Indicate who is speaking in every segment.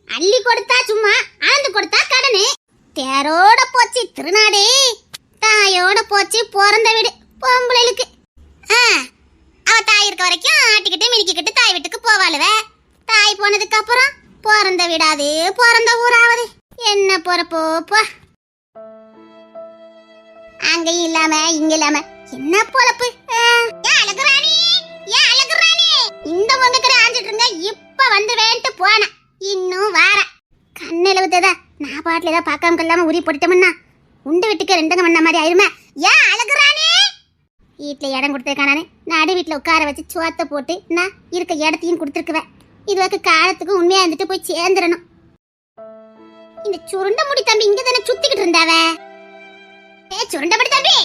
Speaker 1: அள்ளி கொடுத்தா சும்மா, அளந்து கொடுத்தா கடனு. தேரோட போச்சு திருநாடு, தாயோட போச்சு பிறந்த வீடு பொம்பளைகளுக்கு. அவ தாய் இருக்க வரைக்கும் ஆட்டிக்கிட்டு மிதிக்கிட்டு தாய் வீட்டுக்கு போவாளுவ. தாய் போனதுக்கு அப்புறம் பிறந்த வீடாது பிறந்த ஊராவது. என்ன பொறப்போப்பா, அங்கேயும் இல்லாம இங்க இல்லாம என்ன பொழப்பு. இந்த முங்கக்கரை ஆஞ்சிட்டு இருங்க, இப்ப வந்து வேண்டு போன இன்னும் வார கண்ணில வித்ததா. நான் பாட்டுல ஏதாவது பார்க்காம கொள்ளாம உரி போட்டுட்டோம்னா உண்டு வீட்டுக்கு ரெண்டுங்க மண்ண மாதிரி ஆயிருமே. ஏன் அழகுறானே, வீட்டுல இடம் கொடுத்துருக்கானே, நடு வீட்டுல உட்கார வச்சு சோத்த போட்டு நான் இருக்க இடத்தையும் கொடுத்துருக்குவேன். இதுவரைக்கு காலத்துக்கு உண்மையா இருந்துட்டு போய் சேர்ந்துடணும். இந்த சுருண்ட முடி தம்பி இங்க தானே சுத்திக்கிட்டு இருந்தாவ. சுருண்ட முடி தம்பி,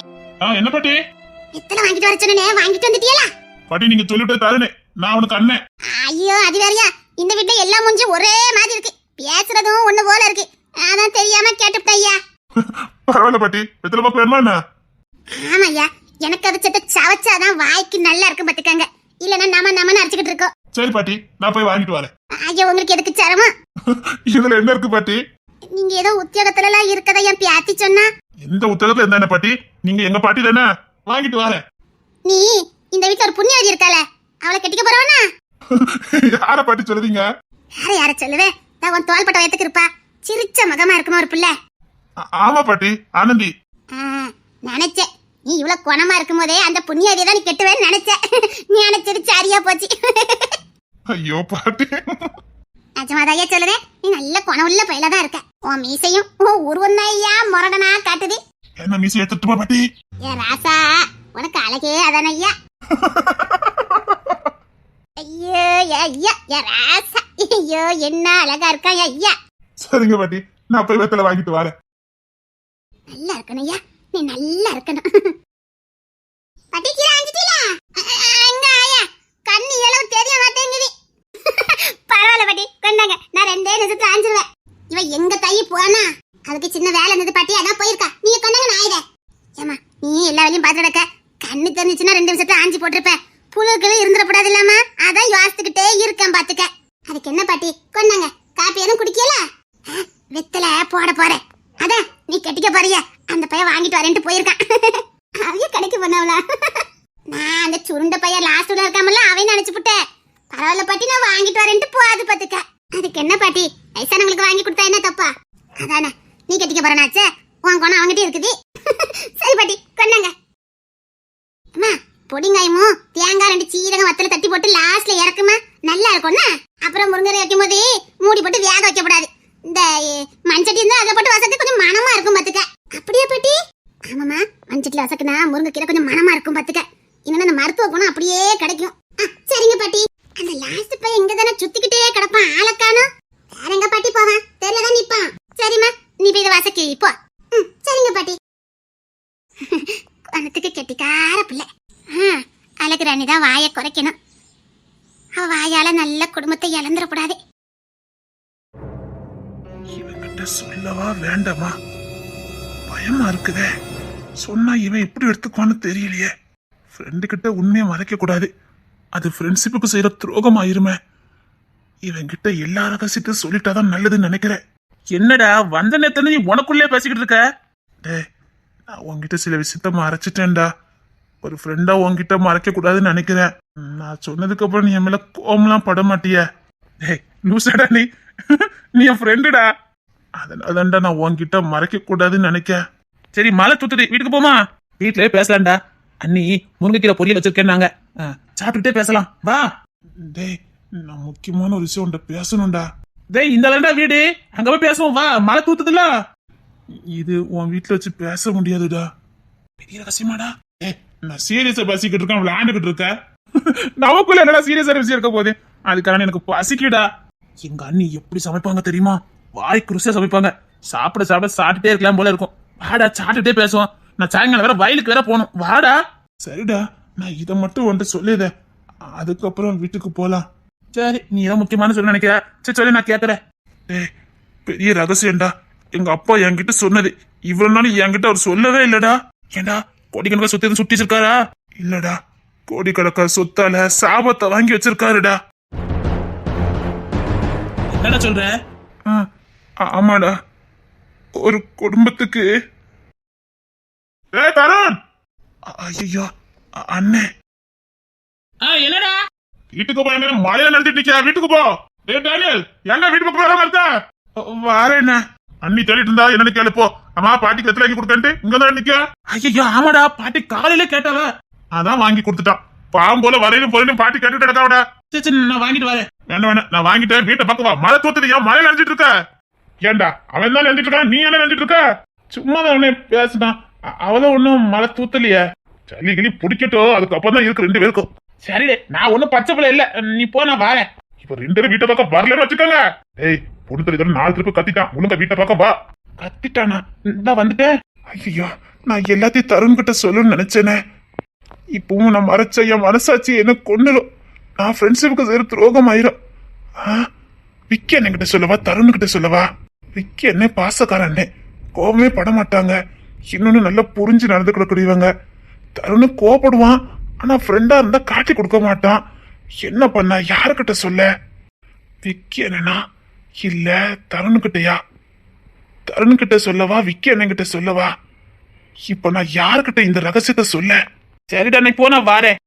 Speaker 2: என்ன பாட்டி?
Speaker 1: எத்தனை வாங்கிட்டு வர சொன்னே, வாங்கிட்டு வந்துட்டியலா?
Speaker 2: பாட்டி நீங்க சொல்லிட்டு தரனே, நான் உனக்கு அண்ணன்.
Speaker 1: ஐயோ அது வேறயா, இந்த வீட்டுல எல்லாம் மூஞ்சி ஒரே மாதிரி இருக்கு, பேசுறதும் ஒண்ணு போல இருக்கு. அதான் தெரியாம கேட்டுப்ட ஐயா.
Speaker 2: பரவாயில்ல பாட்டி, வெத்தலை பாக்கு வேணுமா என்ன?
Speaker 1: ஆமா ஐயா, எனக்கு அது சட்ட சவச்சாதான் வாய்க்கு நல்லா இருக்கும் பாத்துக்கங்க. இல்லன்னா நம்ம அரைச்சுக்கிட்டு இருக்கோம்.
Speaker 2: சரி பாட்டி, நான் போய் வாங்கிட்டு வரேன்.
Speaker 1: ஐயா உங்களுக்கு எதுக்கு சிரமம்?
Speaker 2: இதுல என்ன இருக்கு பாட்டி?
Speaker 1: நீங்க ஏதோ உத்தியோகத்துல எல்லாம் இருக்கதா என் பியாத்தி சொன்னா.
Speaker 2: எந்த உத்தியோகத்துல என்ன பாட்டி? நீங்க எங்க பாட்டி தானே, வாங்கிட்டு வரேன்.
Speaker 1: நீ இந்த வீட்டுல ஒரு புண்ணியவதி இருக்கால, அவளை கட்டிக்க போறவனா?
Speaker 2: யார பாட்டி சொல்லுதீங்க?
Speaker 1: யார சொல்லுவே, உன் தோள்பட்ட வயத்துக்கு இருப்பா, சிரிச்ச மகமா இருக்குமா ஒரு பிள்ளை.
Speaker 2: ஆமா பாட்டி, ஆனந்தி.
Speaker 1: நினைச்சேன் நீ இவ்வளவு குணமா இருக்கும் போதே அந்த புண்ணியவதியை தான் நீ கெட்டுவேன்னு நினைச்சேன். நீ நினைச்சிரு சரியா போச்சு.
Speaker 2: ஐயோ பாட்டி,
Speaker 1: நிஜமாதையா சொல்லுறேன், நீ நல்ல குணம் உள்ள பையலதான் இருக்க. உன் மீசையும் உன் உருவம் தான் ஐயா முரடனா காட்டுது.
Speaker 2: என்ன மீசை எடுத்துட்டு பாட்டி?
Speaker 1: ஏன் ராசா, உனக்கு அழகே அதான ஐயா. ஐயோ ஐயா, ஏன் ராசா, ஐயோ என்ன அழகா இருக்கா ஐயா.
Speaker 2: சரிங்க பாட்டி, நான் போய் வெத்தலை வாங்கிட்டு வரேன்.
Speaker 1: நல்லா இருக்கணும் ஐயா, நீ நல்லா இருக்கணும். பாட்டி கீழே ஆஞ்சிட்டீல? அங்க ஐயா கண்ணு எவ்வளவு தெரிய மாட்டேங்குது. பரவாயில்ல பாட்டி, கொண்டாங்க, நான் 2 நிமிஷத்துல ஆஞ்சிருவேன். இவ எங்க தை போனா அதுக்கு சின்ன வேலை இருந்தது பாட்டி, அதான் போயிருக்கா. நீங்க கொண்டாங்க, நான் ஆயிட. ஏமா நீ எல்லா வேலையும் பார்த்து நடக்க, கண்ணு தெரிஞ்சுச்சுன்னா 2 நிமிஷத்துல ஆஞ்சி போட்டிருப்பேன். புழுக்கள் இருந்துடக்கூடாது இல்லாம அதான் யோசிச்சுக்கிட்டே இருக்கேன் பாத்துக்க. அதுக்கு என்ன பாட்டி, கொண்டாங்க. காப்பி எதுவும் குடிக்கல? வெத்தலை போட போறேன். அதான் நீ கட்டிக்க போறிய, அந்த பையன் வாங்கிட்டு வரேன்ட்டு போயிருக்கான். அவைய கடைக்கு பண்ணவளா? நான் அந்த சுருண்ட பையன் லாஸ்ட்ல இருக்காமல்ல, அவன் நினைச்சு புட்டேன். பரவாயில்ல பாட்டி, நான் வாங்கிட்டு வரேன்ட்டு போகாது பாத்துக்க. அதுக்கு என்ன பாட்டி, வயசானவங்களுக்கு வாங்கி கொடுத்தா என்ன தப்பா? அதானே நீ கட்டிக்க போறனாச்சே, உன் குணம் அவங்கிட்டே இருக்குது. சரி பாட்டி, கொண்டாங்க. அம்மா பொடிங்காயமும் தேங்காய் 2 சீரகம் வத்தல தட்டி போட்டு லாஸ்ட்ல இறக்குமா, நல்லா இருக்கும்னா. அப்புறம் முருங்கரை வைக்கும் போது மூடி போட்டு வேக வைக்கப்படாது. இந்த மண்சட்டி இருந்தா அதை போட்டு வசக்க கொஞ்சம் மனமா இருக்கும் பாத்துக்க. அப்படியே பாட்டி? ஆமாமா, மண்சட்டில வசக்குனா முருங்கைக்கீரை கொஞ்சம் மனமா இருக்கும் பாத்துக்க. இன்னொன்னு அந்த மருத்துவ குணம் அப்படியே கிடைக்கும். சரிங்க பாட்டி. அந்த லாஸ்ட் பையன் இங்க தானே சுத்திக்கிட்டே கிடப்பான், ஆளக்கானோ. வேற எங்க பாட்டி போவான், தெரியலதான் நிப்பான். சரிம்மா நீ போய் இதை வசக்கி போ. சரிங்க பாட்டி. குணத்துக்கு கெட்டிக்கார பிள்ளை. அழகு ராணி தான் வாயை குறைக்கணும். அவ வாயால நல்ல குடும்பத்தை இழந்துடக்கூடாது.
Speaker 2: இவன்கிட்ட சொல்லவா வேண்டாமா? பயமா இருக்குதே. சொன்னா இவன் எப்படி எடுத்துக்குவான்னு தெரியலையே. ஃப்ரெண்டு கிட்ட உண்மையை மறைக்க கூடாது, அது ஃப்ரெண்ட்ஷிப்புக்கு செய்யற துரோகம் ஆயிருமே. இவன் கிட்ட எல்லா ரகசியத்தையும் சொல்லிட்டாதான் நல்லதுன்னு நினைக்கிறேன். என்னடா வந்த நேரத்துல நீ உனக்குள்ளே பேசிக்கிட்டு இருக்க? டேய், நான் உன்கிட்ட சில விஷயத்த மறைச்சிட்டேன்டா. ஒரு ஃப்ரெண்டா உன்கிட்ட மறைக்க கூடாதுன்னு நினைக்கிறேன். நான் சொன்னதுக்கு அப்புறம் நீ என் மேல கோவம்லாம் பட மாட்டிய? டேய் லூசாடா நீ, நீ என் ஃப்ரெண்டுடா. அதனாலதான்டா நான் உன்கிட்ட மறைக்க கூடாதுன்னு நினைக்க. சரி மழை தூத்துது, வீட்டுக்கு போமா. வீட்லயே பேசலாம்டா. அண்ணி முருங்கைக்கீரை பொரியல் வச்சிருக்கேன்னாங்க, சாப்பிட்டுட்டே பேசலாம் வா. டேய் நான் முக்கியமான ஒரு விஷயம் உன்கிட்ட பேசணும்டா. டேய் இந்த வீடு, அங்க போய் பேசுவோம் வா. மழை தூத்துதுல, இது உன் வீட்டுல வச்சு பேச முடியாதுடா. பெரிய ரகசியமாடா. ஏய் நான் சீரியஸா பேசிக்கிட்டு இருக்கேன், விளையாண்டுகிட்டு இருக்க. நமக்குள்ள என்னடா சீரியஸா விஷயம் இருக்க போகுது. அதுக்கான எனக்கு பசிக்குடா. எங்க அண்ணி எப்படி சமைப்பாங்க தெரியுமா? வாய்க்கு ருசியா சமைப்பாங்க. சாப்பிட சாப்பிட சாப்பிட்டுட்டே இருக்கலாம் போல இருக்கும். வாடா சாப்பிட்டுட்டே பேசுவோம். நான் சாயங்காலம் வேற வயலுக்கு வேற போகணும், வாடா. சரிடா, நான் இதை மட்டும் உன்கிட்ட சொல்லியத, அதுக்கப்புறம் வீட்டுக்கு போலாம். சரி நீ ஏதோ முக்கியமான சொல்ல நினைக்கிற, சரி சொல்லி நான் கேட்கறேன். டேய் பெரிய ரகசியம்டா, எங்க அப்பா என்கிட்ட சொன்னது. இவ்வளவு நாள் என்கிட்ட அவர் சொல்லவே இல்லடா. ஏண்டா கோடிக்கணக்கான சொத்து எதுவும் சுட்டி வச்சிருக்காரா? இல்லடா, கோடிக்கணக்கான சொத்தால சாபத்தை வாங்கி வச்சிருக்காருடா. என்னடா சொல்ற? ஆ, ஆமாடா. ஒரு குடும்பத்துக்கு தருண். ஐயோ அண்ணே.
Speaker 3: என்னடா
Speaker 2: வீட்டுக்கு போ. என்ன மழையில நடத்திட்டு இருக்கியா? வீட்டுக்கு போ. டேனியல் என்ன வீட்டு பக்கம் வர மாட்டா? வாரேண்ணே. அண்ணி தேடிட்டு இருந்தா என்னன்னு கேளு போ. அம்மா பாட்டி கத்துல வாங்கி கொடுக்கன்ட்டு இங்கதான் நிக்க.
Speaker 3: ஐயோ ஆமாடா பாட்டி காலையில கேட்டாவ.
Speaker 2: அதான் வாங்கி கொடுத்துட்டான். பாவம் போல வரையிலும் போயிலும் பாட்டி கேட்டுட்டு இருக்காவடா.
Speaker 3: சரி நான் வாங்கிட்டு வரேன்.
Speaker 2: வேண்டாம் நான் வாங்கிட்டேன். வீட்டை பக்கம் வா. மழை தோத்துது. ஏன் மழை நினைச்சிட்டு இருக்க? ஏண்டா அவன் தான் நினைச்சிட்டு இருக்கான். நீ என்ன நினைச்சிட்டு இருக்க? சும்மாதான் அவனே பேசுனான். அவதான் ஒண்ணும் மழை தூத்தலையே. சளி கிளி பிடிக்கட்டும். அதுக்கப்புறம் தான் இருக்கு 2 பேருக்கும்.
Speaker 3: சரிடே நான் ஒண்ணும் பச்சை பிள்ளை இல்ல. நீ போ நான் வரேன்.
Speaker 2: இப்ப 2 பேரும் வீட்டை பக்கம் வரலன்னு வச்சுக்கோங்க. ஏய் பொண்ணு தள்ளி 4 திருப்பு கத்திட்டான். ஒழுங்கா வீட்டை பக்கம் வா.
Speaker 3: கத்திட்டானா? இந்த வந்துட்டேன்.
Speaker 2: ஐயோ நான் எல்லாத்தையும் தருண் கிட்ட சொல்லணும்னு நினைச்சேனே. இப்பவும் நான் மறைச்ச என் மனசாட்சி என்ன கொண்டுடும். நான் ஃப்ரெண்ட்ஷிப்புக்கு செய்யற துரோகம் ஆயிரும். விக்கி என்ன கிட்ட சொல்லவா தருண் கிட்ட சொல்லவா? விக்கி என்ன பாசக்காரண்ணே, கோபமே பட மாட்டாங்க. இன்னொன்னு நல்லா புரிஞ்சு நடந்துக்கிடக்கூடியவங்க. தருண் கோபப்படுவான், ஆனா ஃப்ரெண்டா இருந்தா காட்டி கொடுக்க மாட்டான். என்ன பண்ண? யாருக்கிட்ட சொல்ல? விக்கி என்னன்னா இல்ல தருண் கிட்டயா? தருண் கிட்ட சொல்லவா விக்கி அண்ணன் கிட்ட சொல்லவா? இப்ப நான் யாருக்கிட்ட இந்த ரகசியத்தை சொல்ல?
Speaker 3: சரிடா நீ போ நான் வரேன்.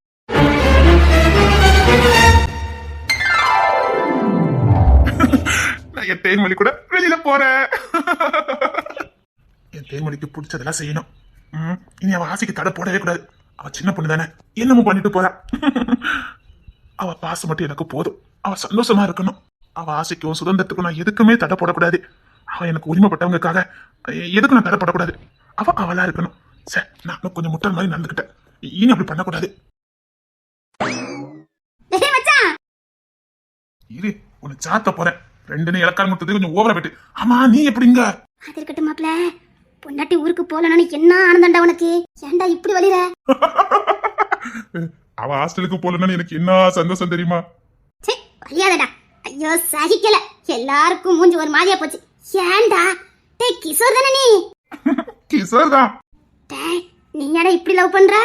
Speaker 2: நான் என் தேன்மொழி கூட வெளியில போறேன். என் தேன்மொழிக்கு பிடிச்சதெல்லாம் செய்யணும். இனி அவ ஆசைக்கு தடை போடவே கூடாது. அவ சின்ன பொண்ணு தானே, என்னமோ பண்ணிட்டு போறா. அவ பாசம் மட்டும் எனக்கு போதும். அவ சந்தோஷமா இருக்கணும். அவ ஆசைக்கும் சுதந்திரத்துக்கும் நான் எதுக்குமே தடை போடக்கூடாது. அவ எனக்கு உரிமைப்பட்டவங்களுக்காக எதுக்கு நான் தடை போடக்கூடாது. அவ அவளா இருக்கணும். சரி நானும் கொஞ்சம் முட்டாள் மாதிரி நடந்துக்கிட்டேன். இனி அப்படி பண்ணக்கூடாது. இரு உன்னை சாத்த போறேன். 2 இலக்காரம் முட்டது கொஞ்சம் ஓவரா போயிட்டு. ஆமா நீ எப்படிங்க?
Speaker 1: அது இருக்கட்டும் மாப்ள. பொண்டாட்டி ஊருக்கு போலன்னு என்ன ஆனந்தம்டா உனக்கு? ஏன்டா இப்படி வலிற?
Speaker 2: அவ ஹாஸ்டலுக்கு போலன்னு எனக்கு என்ன சந்தோஷம் தெரியுமா?
Speaker 1: சே வலியாதடா. ஐயோ சகிக்கல. எல்லாருக்கும் மூஞ்சி ஒரு மாதிரியா போச்சு. ஏன்டா? டேய் கிஷோர் தானே நீ?
Speaker 2: கிஷோர் தான்.
Speaker 1: டேய் நீ ஏன்டா இப்படி லவ் பண்ற?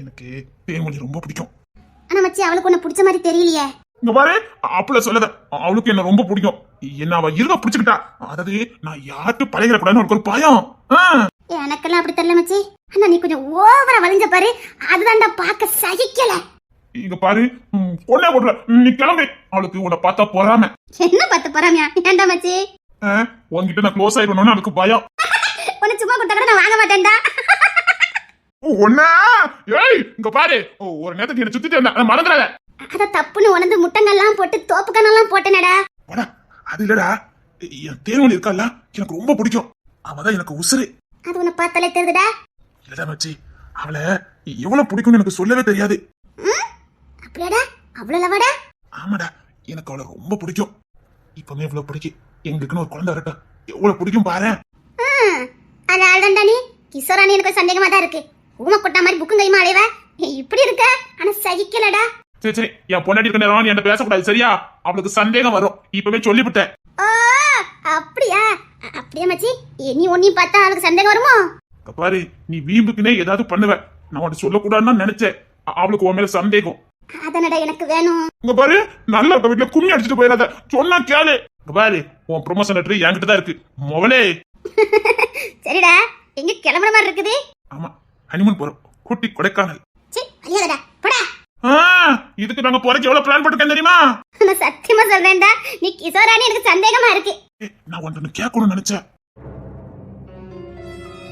Speaker 2: எனக்கு தேன்மொழி ரொம்ப பிடிக்கும்.
Speaker 1: ஆனா மச்சி அவளுக்கு உன்னை பிடிச்ச மாதிரி தெரியலையே.
Speaker 2: இங்க பாரு அப்பள சொல்லத. அவளுக்கு என்ன ரொம்ப பிடிக்கும். என்ன அவ இருக பிடிச்சுக்கிட்டா. அதாவது நான் யாருக்கு பழகிற கூடாதுன்னு ஒரு பயம்.
Speaker 1: எனக்கெல்லாம் அப்படி தெரியல மச்சி. ஆனா நீ கொஞ்சம் ஓவரா வலிஞ்ச பாரு. அதுதான்டா பார்க்க சகிக்கல.
Speaker 2: இங்க பாரு பொண்ணே போடுற. நீ கிளம்பு. அவளுக்கு உன்னை பார்த்தா போறாம.
Speaker 1: என்ன பார்த்து போறாமியா? ஏன்டா மச்சி?
Speaker 2: உன்கிட்ட நான் க்ளோஸ் ஆயிடணும்னு அதுக்கு பயம்.
Speaker 1: உன்னை சும்மா கொடுத்தா கூட நான் வாங்க மாட்டேன்டா.
Speaker 2: ஒன்னா ஏய் இங்க பாரு. ஒரு நேரத்துக்கு என்ன சுத்திட்டு வந்தா மறந்துடாத.
Speaker 1: அத தப்புன்னு உணர்ந்து முட்டங்கள்லாம் போட்டு தோப்புக்கண்ணெல்லாம் போட்டேனடா.
Speaker 2: போடா அது இல்லடா. என் தேன்மொழி இருக்கால எனக்கு ரொம்ப பிடிக்கும். அவதான் எனக்கு உசுரு.
Speaker 1: அது உன்னை பார்த்தாலே தெரியுதுடா.
Speaker 2: இல்லடா மச்சி அவளை எவ்வளவு பிடிக்கும்னு எனக்கு சொல்லவே தெரியாது.
Speaker 1: அப்படியாடா? அவ்வளவுலவாடா?
Speaker 2: ஆமாடா எனக்கு அவளை ரொம்ப பிடிக்கும். இப்பவுமே இவ்வளவு பிடிக்கும். எங்களுக்குன்னு ஒரு குழந்தை வரட்டும். எவ்வளவு பிடிக்கும் பாரு.
Speaker 1: அதனால தான்டா நீ கிஷோராணி எனக்கு சந்தேகமா தான் இருக்கு. ஊமை கொட்டா மாதிரி புக்கும் கைமா அலைவ இப்படி இருக்க. ஆனா சகிக்கலடா.
Speaker 2: சரி சரி என் பொண்டாட்டி இருக்க நேரம் என்கிட்ட பேசக்கூடாது சரியா? அவளுக்கு சந்தேகம் வரும். இப்பவே சொல்லிவிட்டேன்.
Speaker 1: அப்படியா? அப்படியா மச்சி? நீ ஒன்னையும் பார்த்தா அவளுக்கு சந்தேகம் வருமோ?
Speaker 2: பாரு நீ வீம்புக்குனே ஏதாவது பண்ணுவ. நான் உன்னை சொல்லக்கூடாதுன்னு நினைச்சேன். அவளுக்கு உன் மேல சந்தேகம்.
Speaker 1: அதனடா எனக்கு வேணும்.
Speaker 2: இங்க பாரு நல்ல இருக்க வீட்டுல கும்மி அடிச்சுட்டு போயிடாத. சொன்னா கேளு. இங்க பாரு உன் ப்ரொமோஷன் லெட்டர் என்கிட்ட தான் இருக்கு மொபைலே.
Speaker 1: சரிடா எங்க கிளம்புற மாதிரி இருக்குது?
Speaker 2: ஆமா ஹனிமூன் போறோம். கூட்டி கொடைக்கானல்.
Speaker 1: சரி வலியாதடா போடா.
Speaker 2: இதுக்கு நாங்க போறதுக்கு எவ்வளவு பிளான் போட்டுருக்கேன் தெரியுமா?
Speaker 1: நான் சத்தியமா சொல்றேன்டா நீ கிஷோராணி எனக்கு சந்தேகமா இருக்கு.
Speaker 2: நான் ஒன்று கேட்கணும்னு நினைச்சேன்.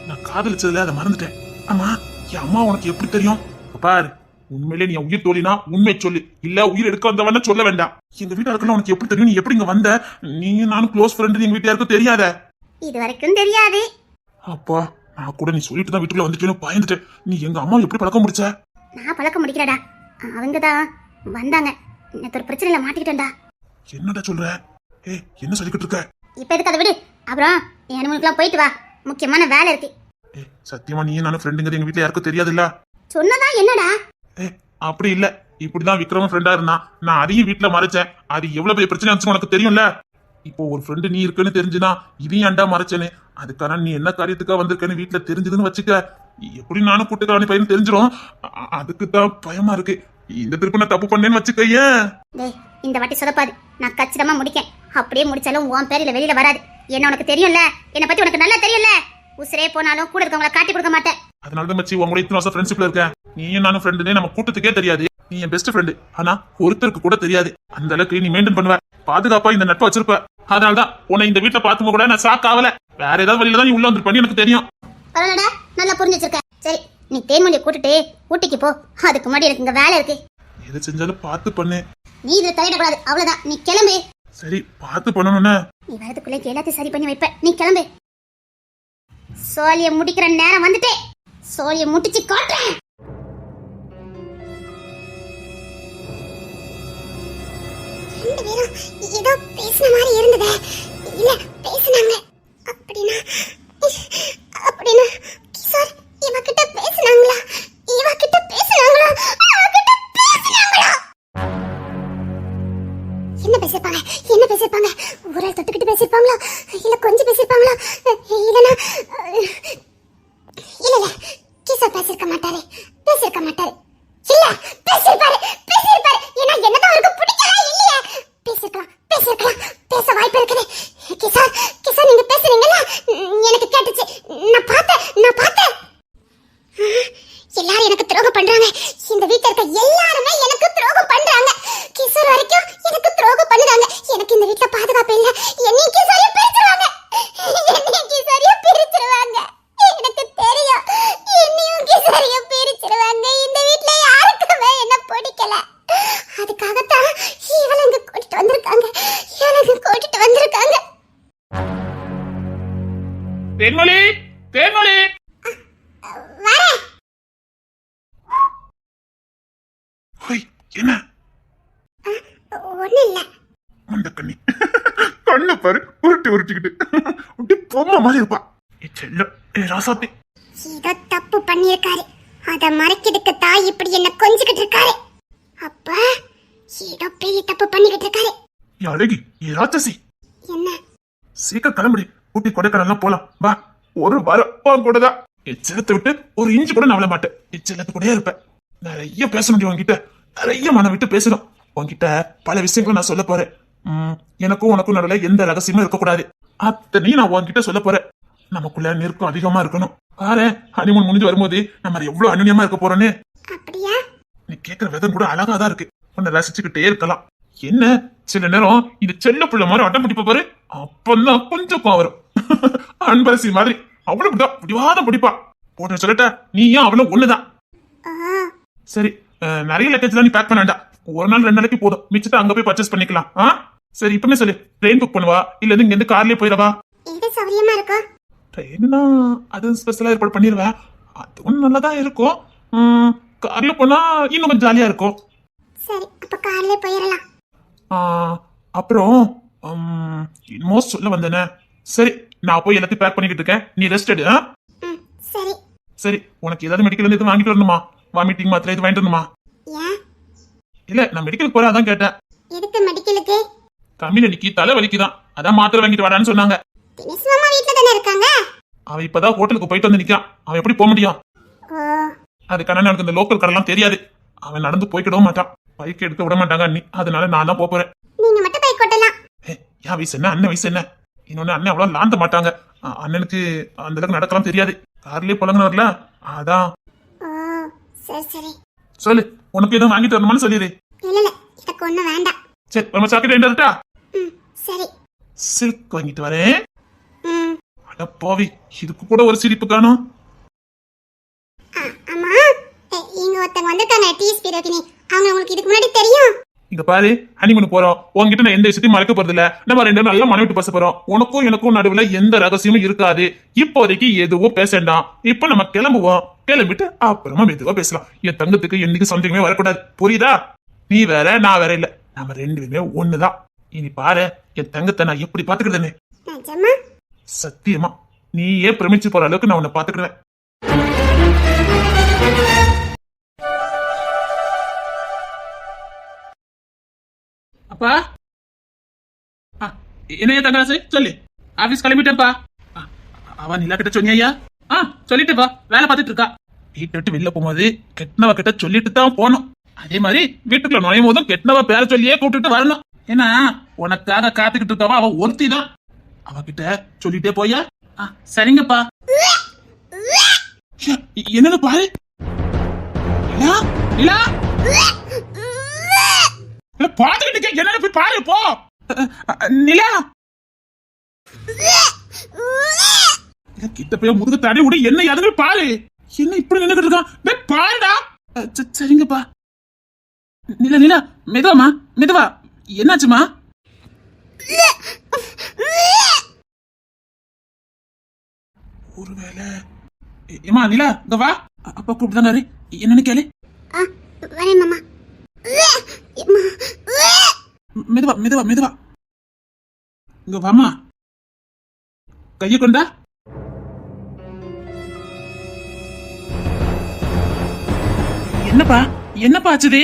Speaker 2: நான் காதலிச்சதுல அதை மறந்துட்டேன். ஆமா என் அம்மா உனக்கு எப்படி தெரியும்? பாரு உண்மையிலே நீ உயிர் தோழினா உண்மை சொல்லு. இல்ல உயிர் எடுக்க வந்தவன சொல்ல வேண்டாம். எங்க வீட்டா இருக்கலாம் உனக்கு எப்படி தெரியும்? நீ எப்படி இங்க வந்த? நீ நானும் க்ளோஸ் ஃப்ரெண்ட். எங்க வீட்டுல யாருக்கும் தெரியாத?
Speaker 1: இது வரைக்கும் தெரியாது.
Speaker 2: அப்பா நான் கூட நீ சொல்லிட்டு தான் வீட்டுக்குள்ள வந்துட்டேன்னு பயந்துட்டேன். நீ எங்க அம்மா எப்படி பழக்கம் முடிச்ச?
Speaker 1: நான் பழக்கம் முடிக்கிறடா. அவங்கதான் வந்தாங்க. நேத்து ஒரு பிரச்சனையில மாட்டிக்கிட்டேன்டா.
Speaker 2: என்னடா சொல்ற? என்ன சொல்லிக்கிட்டு இருக்க?
Speaker 1: இப்ப எதுக்கு அதை விடு. அப்புறம் நீ ஹனிமூனுக்குலாம் போயிட்டு வா. முக்கியமான வேலை இருக்கு.
Speaker 2: சத்தியமா நீ நானும் ஃப்ரெண்டுங்கிறது எங்க வீட்டுல யாருக்கும் தெரியாதுல்ல?
Speaker 1: சொன்னதா என்னடா?
Speaker 2: அப்படி இல்ல. இப்படிதான் விக்ரம ஃப்ரெண்டா இருந்தான். நான் அதையும் வீட்டுல மறைச்சேன். அது எவ்வளவு பெரிய பிரச்சனை இருந்துச்சு உனக்கு தெரியும்ல? இப்போ ஒரு ஃப்ரெண்டு நீ இருக்குன்னு தெரிஞ்சுனா இதையும் ஏன்டா மறைச்சேன்னு. அதுக்கான நீ என்ன காரியத்துக்கா வந்திருக்கேன்னு வீட்டுல தெரிஞ்சதுன்னு வச்சுக்க. எப்படி நானும் கூட்டுக்காரனி பையன் தெரிஞ்சிடும். அதுக்கு தான் பயமா இருக்கு. இந்த திருப்பி நான் தப்பு பண்ணேன்னு வச்சுக்க.
Speaker 1: டேய் இந்த வாட்டி சொதப்பாது. நான் கச்சிதமா முடிக்கேன். அப்படியே முடிச்சாலும் உன் பேரில வெளியில வராது. என்ன உனக்கு தெரியும்ல, என்னை பத்தி உனக்கு நல்லா தெரியும்ல. உசுரே போனாலும் கூட இருக்கவங்கள காட்டி கொடுக்க மாட்டேன்.
Speaker 2: அதனாலதான் மச்சி உங்க கூட இத்தனை வருஷம் ஃப்ரெண்ட்ஷிப்ல இருக்கேன். நீயும் நானும் ஃப்ரெண்டுனே நம்ம கூட்டத்துக்கே தெரியாது. நீ என் பெஸ்ட் ஃப்ரெண்டு, ஆனா ஒருத்தருக்கு கூட தெரியாது. அந்த அளவுக்கு நீ மெயின்டைன் பண்ணுவ, பாதுகாப்பா இந்த நட்பை வச்சிருப்ப. அதனாலதான் உன்னை இந்த வீட்டுல பாத்துக்க கூட நான் ஷாக் ஆகல. வேற ஏதாவது வழியில தான் நீ உள்ள வந்துருப்ப, எனக்கு தெரியும்.
Speaker 1: பரவாயில்லடா, நல்லா புரிஞ்சு வச்சிருக்க. சரி, நீ தேன்மொழியை கூட்டிட்டு ஊட்டிக்கு போ. அதுக்கு முன்னாடி எனக்கு இங்க வேலை இருக்கு.
Speaker 2: எது செஞ்சாலும் பார்த்து பண்ணு.
Speaker 1: நீ இதுல தலையிடக்கூடாது, அவ்வளவுதான். நீ கிளம்பு.
Speaker 2: சரி, பார்த்து பண்ணணும்னு.
Speaker 1: நீ வரதுக்குள்ளே எல்லாத்தையும் சரி பண்ணி வைப்ப. நீ கிளம்பு. சோழிய முடிக்கிற நேரம் வந்துட்டே. சோழிய முடிச்சு காட்டுறேன். ரெண்டு பேரும் ஏதோ பேசின மாதிரி இருந்தது. இல்ல பேசினாங்க. அப்படின்னா கிஷோர் இவகிட்ட பேசினாங்களா? இவகிட்ட பேசினாங்களா? அவகிட்ட பேசினாங்களா? என்ன பேசிருப்பாங்க? என்ன பேசிருப்பாங்க? ஒரு ஆள் தொட்டுக்கிட்டு பேசிருப்பாங்களா? இல்ல கொஞ்சம் பேசிருப்பாங்களா? இல்லனா இல்ல கிஷோர் பேசிருக்க மாட்டாரு. பேசிருக்க மாட்டாரு. இல்ல பேசிருப்பாரு. பேசிருப்பாரு. ஏன்னா என்னதான் அவருக்கு பிடிக்கல இல்லையா? பேசிருக்கலாம். பேசிருக்கலாம். பேச வாய்ப்பு இருக்குது. கிஷோர் நீங்க பேசுறீங்கல்ல, எனக்கு கேட்டுச்சு. நான் பார்த்தேன். எல்லாரும் எனக்கு துரோகம் பண்றாங்க. இந்த வீட்ல இருக்க எல்லாருமே எனக்கு துரோகம் பண்றாங்க. கிஷோர் வரைக்கும் எனக்கு துரோகம் பண்ணுறாங்க. எனக்கு இந்த வீட்ல பாதுகாப்பு இல்ல. என்னையும் கிஷோரையும் பிரிச்சிருவாங்க. எனக்கு தெரியும். என்னையும் கிஷோரையும் பிரிச்சிருவாங்க. இந்த வீட்ல யாருக்குமே என்ன பிடிக்கல. அதுக்காகத்தான் இவளை இங்க கூட்டிட்டு வந்திருக்காங்க.
Speaker 3: தேன்மொழி, தேன்மொழி.
Speaker 1: வரேன்.
Speaker 2: ஹோய், என்ன
Speaker 1: ஒண்ணும் இல்ல.
Speaker 2: அந்த கண்ணி கண்ணு பாரு, உருட்டிக்கிட்டு அப்படி பொம்மை மாதிரி இருப்பா. செல்லம் ராசாத்தி
Speaker 1: ஏதோ தப்பு பண்ணிருக்காரு. அத மறைக்கிறதுக்கு தாய் இப்படி என்ன கொஞ்சிக்கிட்டு இருக்காரு. அப்ப ஏதோ பெரிய தப்பு பண்ணிக்கிட்டு இருக்காரு.
Speaker 2: அழகி ராட்சசி,
Speaker 1: என்ன
Speaker 2: சீக்கிரம் கிளம்புடி. ஊட்டி கொடைக்கானல்லாம் போலாம் வா. ஒரு வாரம் கூட தான். எச்சலத்தை விட்டு ஒரு இன்ச்சு கூட நவள மாட்டேன். எச்சலத்து கூட இருப்பேன். நிறைய பேச முடியும் உன்கிட்ட. நிறைய மனம் விட்டு பேசணும். உன்கிட்ட பல விஷயங்களை நான் சொல்ல போறேன். எனக்கும் உனக்கும் நடுவில் எந்த ரகசியமும் இருக்கக்கூடாது. அத்தனையும் நான் உன்கிட்ட சொல்ல போறேன். நமக்குள்ள நெருக்கம் அதிகமா இருக்கணும். பாரு, ஹனிமூன் முடிஞ்சு வரும்போது நம்ம எவ்வளவு அந்நியமா இருக்க போறோன்னு.
Speaker 1: அப்படியா?
Speaker 2: நீ கேட்கிற விதம் கூட அழகாதான் இருக்கு. உன்னை ரசிச்சுக்கிட்டே இருக்கலாம். என்ன சில நேரம் இது செல்ல பிள்ளை மாதிரி அட்டம் பிடிப்ப பாரு, அப்பந்தான் கொஞ்சம் கோவம் வரும். அன்பரசி மாதிரி அவ்வளவு பிடிவாதம் பிடிப்பா. போட்டு சொல்லட்ட, நீயும் அவளும் ஒண்ணுதான். சரி, நிறைய லக்கேஜ் நீ பேக் பண்ண வேண்டாம். ஒரு நாள் 2 நாளைக்கு போதும். மிச்சத்தை அங்க போய் பர்ச்சேஸ் பண்ணிக்கலாம். சரி, இப்பமே சொல்லு. ட்ரெயின் புக் பண்ணுவா இல்ல இங்க இருந்து கார்லயே போயிடவா?
Speaker 1: எது சௌரியமா இருக்கா?
Speaker 2: ட்ரெயின்னா அது ஸ்பெஷலா ஏற்பாடு பண்ணிடுவேன். அதுவும் நல்லாதான் இருக்கும். கார்ல போனா இன்னும் கொஞ்சம் ஜாலியா இருக்கும்.
Speaker 1: சரி, அப்ப கார்லயே போயிடலாம்.
Speaker 2: அப்புறம் இன்னும் சொல்ல வந்தேனே. சரி, நான் போய் எல்லாத்தையும் பேக் பண்ணிக்கிட்டு இருக்கேன். நீ ரெஸ்ட் எடு.
Speaker 1: சரி.
Speaker 2: சரி, உனக்கு ஏதாவது மெடிக்கல் எதுவும் வாங்கிட்டு வரணுமா? வாமிட்டிங் மாத்திரை எது வாங்கிட்டு வரணுமா?
Speaker 1: ஏன்?
Speaker 2: இல்ல, நான் மெடிக்கலுக்கு போறேன், அதான் கேட்டேன்.
Speaker 1: எதுக்கு மெடிக்கலுக்கு?
Speaker 2: கம்மியில நிக்கி தலை வலிக்குதான், அதான் மாத்திரை வாங்கிட்டு வாடான்னு சொன்னாங்க.
Speaker 1: தினேஷ் மாமா வீட்ல தானே இருக்காங்க.
Speaker 2: அவன் இப்பதான் ஹோட்டலுக்கு போயிட்டு வந்து நிக்கான். அவன் எப்படி போக முடியும்? அதுக்கான எனக்கு இந்த லோக்கல் கடைலாம் தெரியாது. அவன் நடந்து போய்க்கிடவும் மாட்டான். பைக் எடுக்க விட மாட்டாங்க அண்ணி. அதனால நான் தான் போறேன்.
Speaker 1: நீங்க மட்டும் பைக் ஓட்டலாம்.
Speaker 2: என் வயசு என்ன, அண்ணன் வயசு என்ன? இன்னொன்னு அண்ணன் அவ்வளவு லாந்த மாட்டாங்க. அண்ணனுக்கு அந்த அளவுக்கு நடக்கலாம் தெரியாது. கார்லயே புலங்குனவர்ல, அதான்.
Speaker 1: சரி.
Speaker 2: சொல்லு, உனக்கு எதுவும் வாங்கிட்டு வரணுமான்னு சொல்லிடு.
Speaker 1: இல்ல எனக்கு ஒண்ணும் வேண்டாம்.
Speaker 2: சரி, நம்ம சாக்கெட் வேண்டாட்டா?
Speaker 1: சரி.
Speaker 2: சில்க் வாங்கிட்டு வரேன். அட போவி, இதுக்கு கூட ஒரு சிரிப்பு காணும்.
Speaker 1: அம்மா, இங்க ஒருத்தங்க வந்திருக்காங்க. டிஎஸ்பி ரோகிணி. அவங்க உங்களுக்கு இதுக்கு முன்னாடி தெரியும்?
Speaker 2: இங்க பாரு, ஹனிமூன் போறோம். உன்கிட்ட நான் எந்த விஷயத்தையும் மறைக்க போறது இல்ல. நம்ம 2 நல்லா மனம் விட்டு பேச போறோம். உனக்கும் எனக்கும் நடுவுல எந்த ரகசியமும் இருக்காது. இப்போதைக்கு எதுவும் பேச வேண்டாம். இப்ப நம்ம கிளம்புவோம். கிளம்பிட்டு அப்புறமா மெதுவா பேசலாம். என் தங்கத்துக்கு என்னைக்கு சந்தேகமே வரக்கூடாது. புரியுதா? நீ வேற, நான் வேற இல்ல. நம்ம 2 பேருமே ஒண்ணுதான். இனி பாரு, என் தங்கத்தை நான் எப்படி பாத்துக்கிறதுன்னு. சத்தியமா நீயே பிரமிச்சு போற அளவுக்கு நான் உன்னை பாத்துக்கிறேன்.
Speaker 3: அப்பா, என்னைய தங்கராசு சொல்லு. ஆபீஸ் கிளம்பிட்டேன்ப்பா. அவன் நிலா கிட்ட சொன்னியா? சொல்லிட்டுப்பா, வேலை பார்த்துட்டு இருக்கா.
Speaker 2: வீட்டை விட்டு வெளில போகும்போது கெட்டவ கிட்ட சொல்லிட்டு தான் போனோம்.
Speaker 3: அதே மாதிரி வீட்டுக்குள்ள நுழையும் போதும் கெட்டவ பேர சொல்லியே கூப்பிட்டுட்டு வரணும். ஏன்னா உனக்காக காத்துக்கிட்டு இருக்கவா அவ ஒருத்தி தான். அவகிட்ட சொல்லிட்டே போயா. சரிங்கப்பா. என்னன்னு பாரு. நிலா நிலா பாத்துக்கிட்டு என்னன்னு போய் பாரு போ. நிலா கிட்ட போய் முதுகு தடை விட என்ன அதுங்க பாரு. என்ன இப்படி நின்னுக்கிட்டு இருக்கான் பாருடா. சரிங்கப்பா. நிலா நிலா மெதுவாமா மெதுவா. என்னாச்சுமா? ஒருவேளை ஏமா நிலா இங்க வா. அப்பா கூப்பிட்டுதாரு. என்னன்னு கேளு.
Speaker 1: வரேன் மாமா.
Speaker 3: மெதுவா மெதுவா மெதுவா. இங்க வாமா. கைய கொண்டா. என்னப்பா என்னப்பா ஆச்சுதே?